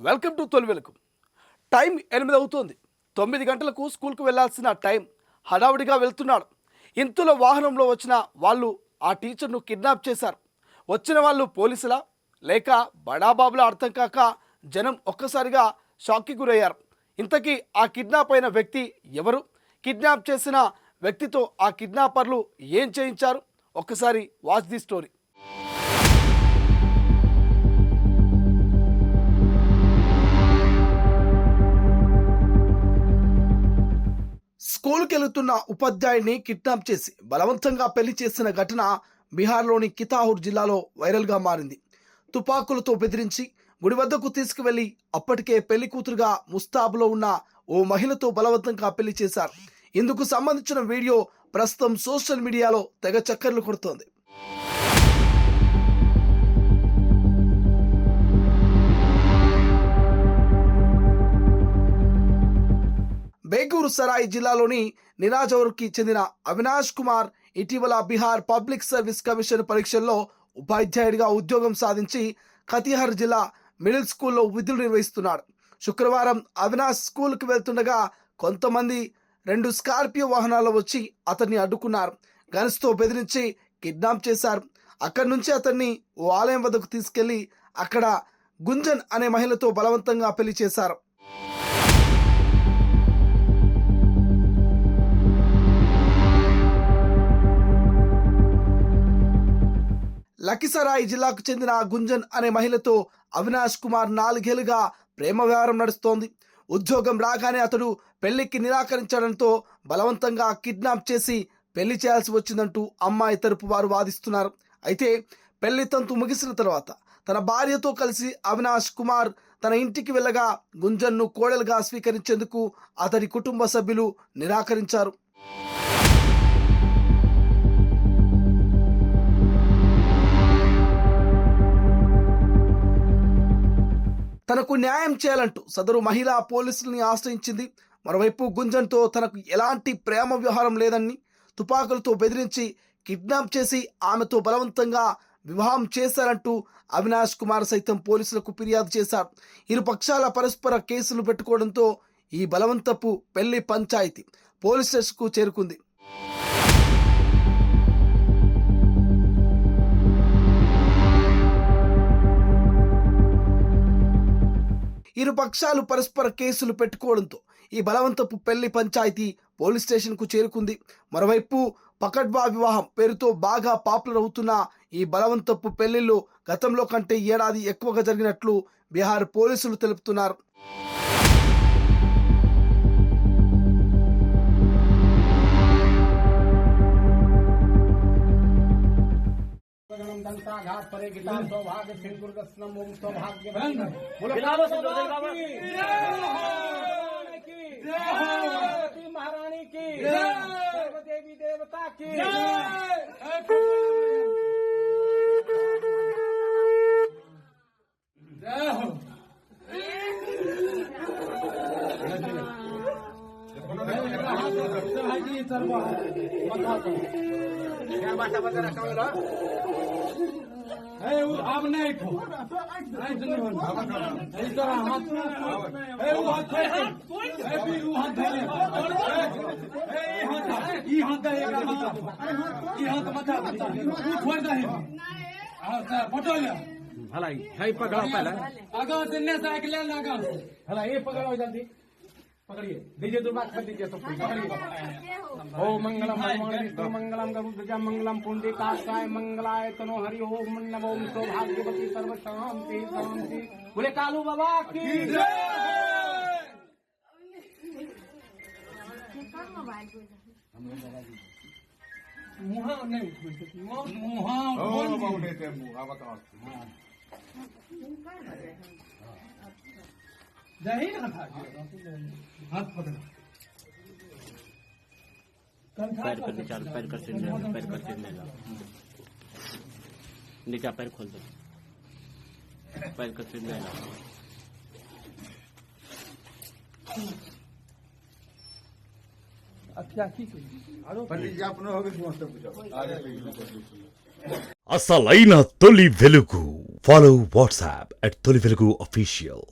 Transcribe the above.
Welcome to తొలి వెలుగు. Time 8 అవుతోంది. 9 గంటలకు స్కూల్కు వెళ్లాల్సిన టైం. హడావుడిగా వెళ్తున్నాడు. ఇంతుల వాహనంలో వచ్చిన వాళ్ళు ఆ టీచర్ను కిడ్నాప్ చేశారు. వచ్చిన వాళ్ళు పోలీసులా లేక బడాబాబులా అర్థం కాక జనం ఒక్కసారిగా షాక్కి గురయ్యారు. ఇంతకీ ఆ కిడ్నాప్ అయిన వ్యక్తి ఎవరు? కిడ్నాప్ చేసిన వ్యక్తితో ఆ కిడ్నాపర్లు ఏం చేయించారు? ఒక్కసారి వాచ్ ది స్టోరీ. స్కూల్కి వెళుతున్న ఉపాధ్యాయుడిని కిడ్నాప్ చేసి బలవంతంగా పెళ్లి చేసిన ఘటన బీహార్లోని కితాహూర్ జిల్లాలో వైరల్గా మారింది. తుపాకులతో బెదిరించి గుడి వద్దకు తీసుకువెళ్లి అప్పటికే పెళ్లి కూతురుగా ముస్తాబులో ఉన్న ఓ మహిళతో బలవంతంగా పెళ్లి చేశారు. ఇందుకు సంబంధించిన వీడియో ప్రస్తుతం సోషల్ మీడియాలో తెగ చక్కర్లు కొడుతోంది. బేగూరు సరాయ్ జిల్లాలోని నిరాజౌర్కి చెందిన అవినాష్ కుమార్ ఇటీవల బీహార్ పబ్లిక్ సర్వీస్ కమిషన్ పరీక్షల్లో ఉపాధ్యాయుడిగా ఉద్యోగం సాధించి కతిహార్ జిల్లా మిడిల్ స్కూల్లో విధులు నిర్వహిస్తున్నాడు. శుక్రవారం అవినాష్ స్కూల్కి వెళ్తుండగా కొంతమంది 2 స్కార్పియో వాహనాల్లో వచ్చి అతన్ని అడ్డుకున్నారు. గన్స్తో బెదిరించి కిడ్నాప్ చేశారు. అక్కడి నుంచి అతన్ని ఓ ఆలయం వద్దకు తీసుకెళ్లి అక్కడ గుంజన్ అనే మహిళతో బలవంతంగా పెళ్లి చేశారు. లఖిసరాయ్ జిల్లాకు చెందిన గుంజన్ అనే మహిళతో అవినాష్ కుమార్ 4 ఏళ్లుగా ప్రేమ వ్యవహారం నడుస్తోంది. ఉద్యోగం రాగానే అతడు పెళ్లికి నిరాకరించడంతో బలవంతంగా కిడ్నాప్ చేసి పెళ్లి చేయాల్సి వచ్చిందంటూ అమ్మాయి తరపు వారు వాదిస్తున్నారు. అయితే పెళ్లి తంతు ముగిసిన తర్వాత తన భార్యతో కలిసి అవినాష్ కుమార్ తన ఇంటికి వెళ్ళగా గుంజన్ను కోడలుగా స్వీకరించేందుకు అతడి కుటుంబ సభ్యులు నిరాకరించారు. తనకు న్యాయం చేయాలంటూ సదరు మహిళ పోలీసుల్ని ఆశ్రయించింది. మరోవైపు గుంజన్తో తనకు ఎలాంటి ప్రేమ వ్యవహారం లేదని తుపాకులతో బెదిరించి కిడ్నాప్ చేసి ఆమెతో బలవంతంగా వివాహం చేశారంటూ అవినాష్ కుమార్ సైతం పోలీసులకు ఫిర్యాదు చేశారు. ఇరు పక్షాల పరస్పర కేసులు పెట్టుకోవడంతో ఈ బలవంతపు పెళ్లి పంచాయతీ పోలీస్ స్టేషన్కు చేరుకుంది. ఇరు పక్షాలు పరస్పర కేసులు పెట్టుకోవడంతో ఈ బలవంతపు పెళ్లి పంచాయతీ పోలీస్ స్టేషన్కు చేరుకుంది. మరోవైపు పకడ్బా వివాహం పేరుతో బాగా పాపులర్ అవుతున్న ఈ బలవంతపు పెళ్లిళ్ళు గతంలో కంటే ఏడాది ఎక్కువగా జరిగినట్లు బీహార్ పోలీసులు తెలుపుతున్నారు. महारानी की देवी देवता की अब नहीं हला हे पकड़ो पहले आगे से साइकिल लगा हला ये पकड़ो जल्दी पकड़िए दीजिए दुर्बा कर दीजिए सब पकड़िए ओम मंगलम मंगलम मंगलम गरुड़ध्वजा मंगलम पुंडरीकाक्षाय मंगलाय तनो हरि ओम नमो ओम सौभाग्यवती सर्व शांति शांति बोले कालू बाबा की जय। मुहा नहीं मुहा उठे मुहा बताओ नहीं ना था हाथ पकड़ पैर कर नीचे पैर कर सिर पैर कर सिर नीचे पैर खोल दो पैर कर सिर అసలైన తొలి వెలుగు. ఫాలో వాట్సాప్ @తొలి వెలుగు official.